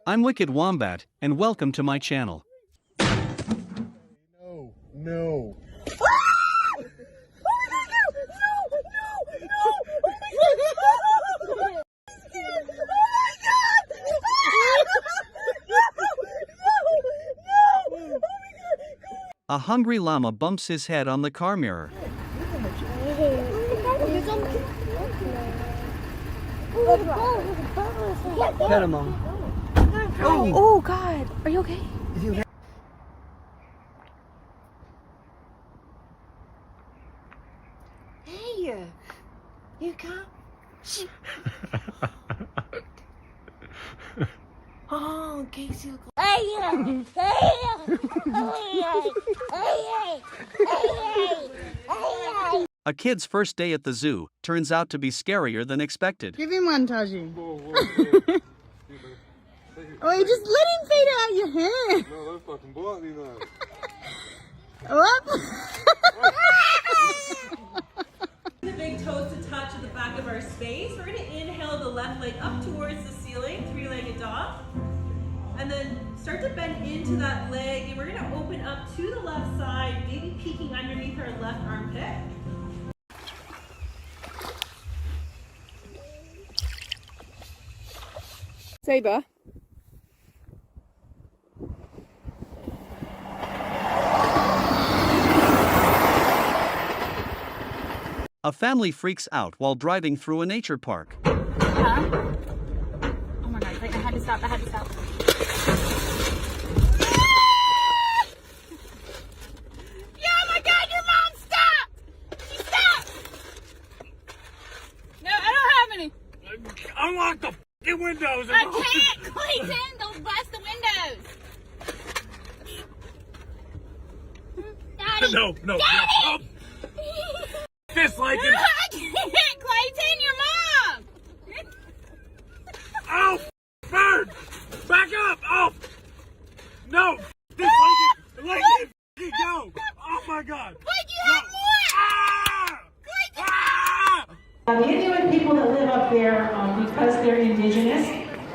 I'm Wicked Wombat, and welcome to my channel. No, no. A hungry llama bumps his head on the car mirror. Pet him, Mom. Oh God, are you okay? Hey, you can't. Oh, Casey. A kid's first day at the zoo turns out to be scarier than expected. Give him one, Taji. Oh, you just let him feed it out your hand. No, don't fucking bite me, man. Whoop. The big toes to touch at the back of our space. We're going to inhale the left leg up towards the ceiling, three-legged dog. And then start to bend into that leg. And we're going to open up to the left side, maybe peeking underneath our left armpit. Saber. A family freaks out while driving through a nature park. Oh my God, I had to stop, I had to stop. Yeah, oh my God, your mom stopped! She stopped! No, I don't have any. Unlock the f***ing windows. I can't, Clayton! Don't bust the windows! Daddy! No. Daddy! Fist like it. I can't, Clayton, your mom! Oh, bird. Back up. Oh. No. Fist like it. Go. Oh, my God. But you have more! Ah! Ah! The Inuit people that live up there, because they're indigenous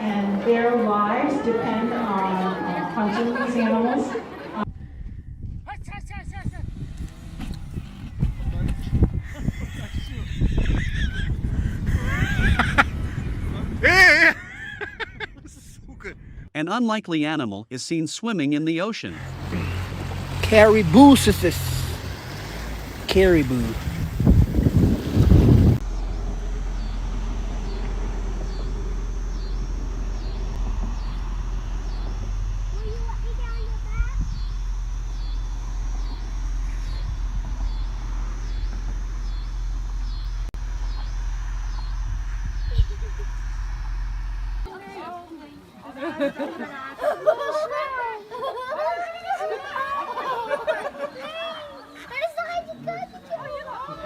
and their lives depend on hunting these animals. An unlikely animal is seen swimming in the ocean. Caribou, sisters. Caribou.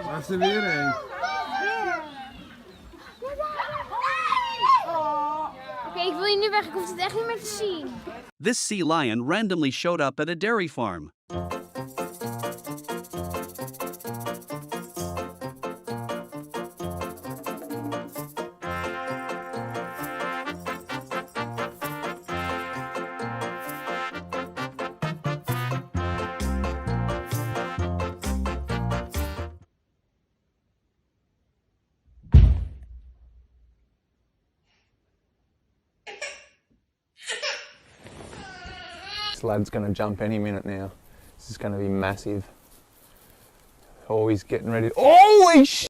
That's the meaning. Oké, ik wil je nu weg. Ik hoef het echt niet meer te zien. This sea lion randomly showed up at a dairy farm. This lad's going to jump any minute now. This is going to be massive. Oh, he's getting ready. Holy sh!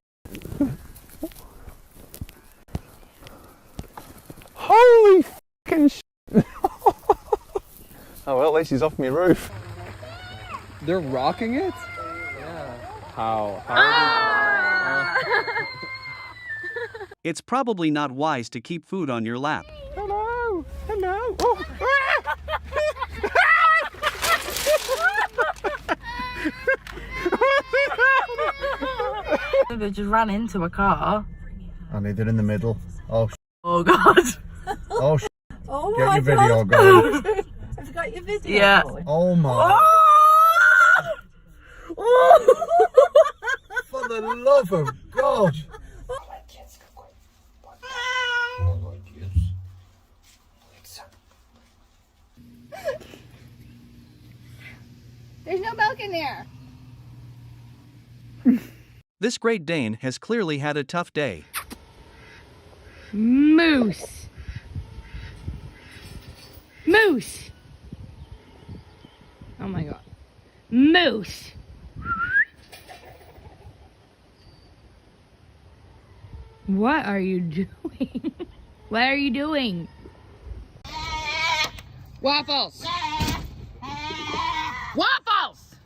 Holy fucking sh! Oh well, at least he's off my roof. They're rocking it? How? It's probably not wise to keep food on your lap. Hello! Hello! Oh. They just ran into a car. And they're in the middle. Oh, Oh God. oh, Oh get my your video God. going. Have you got your video? Yeah. Oh, my. Oh! For the love of God. There's no milk in there. This Great Dane has clearly had a tough day. Moose. Moose. Oh my god. Moose. What are you doing? What are you doing? Waffles. Waffles.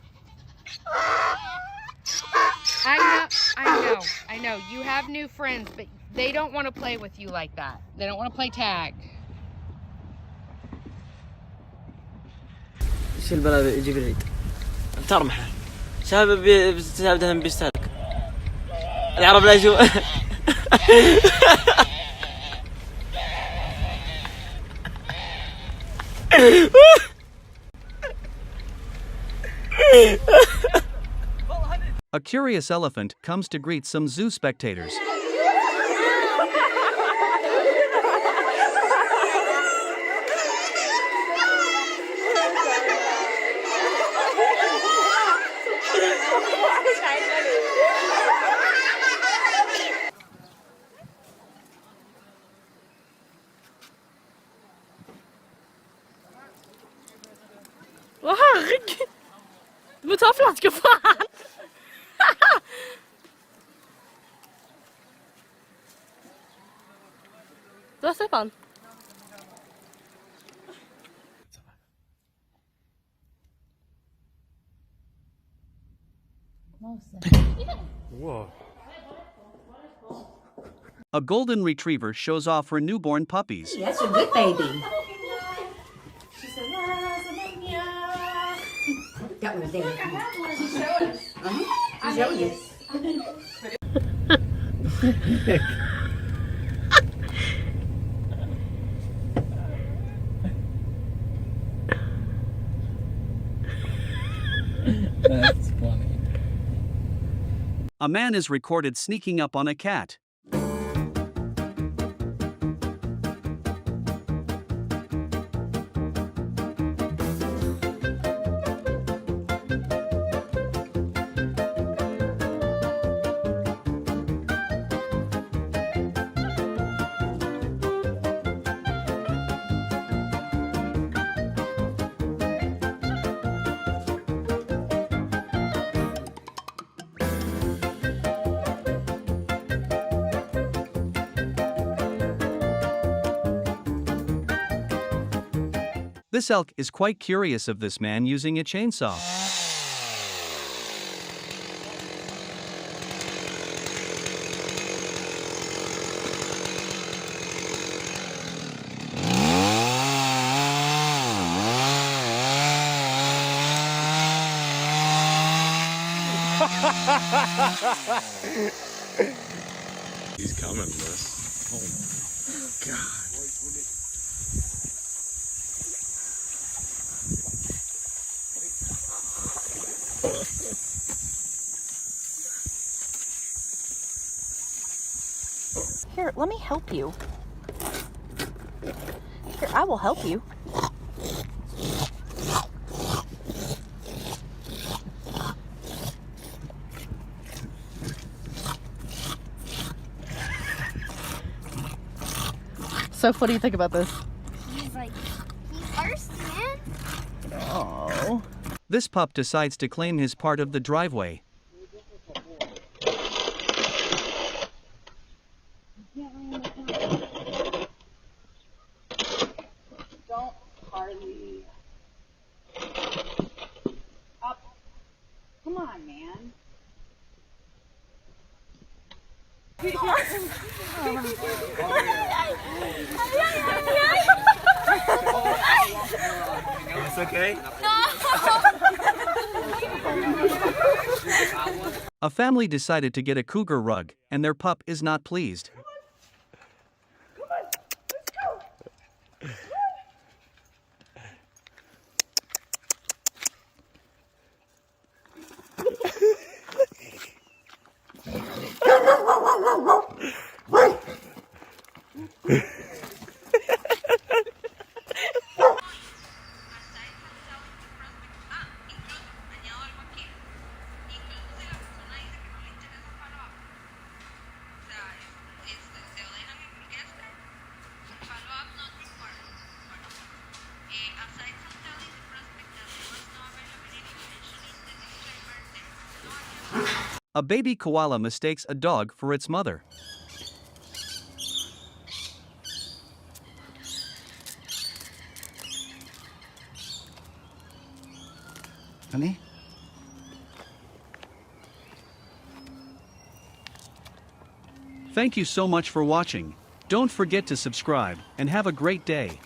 I know. You have new friends, but they don't want to play with you like that. They don't want to play tag. ايش البلا يجي بعيد ترمحه شباب بسببهم بيستهلك العرب لا يشوف A curious elephant comes to greet some zoo spectators. Åh herregud! Du må ta flaska fan! Där ser man. Whoa. A golden retriever shows off her newborn puppies. That's a good baby. That was there. She's showing us. She's showing us. That's funny. A man is recorded sneaking up on a cat. This elk is quite curious of this man using a chainsaw. He's coming, Liz. Oh my God. Here, let me help you. Here, I will help you. So, what do you think about this? He's like, he's thirsty, man. Oh. This pup decides to claim his part of the driveway. Don't hardly. Up. Come on, man. It's okay? A family decided to get a cougar rug, and their pup is not pleased. A baby koala mistakes a dog for its mother. Honey? Thank you so much for watching. Don't forget to subscribe and have a great day.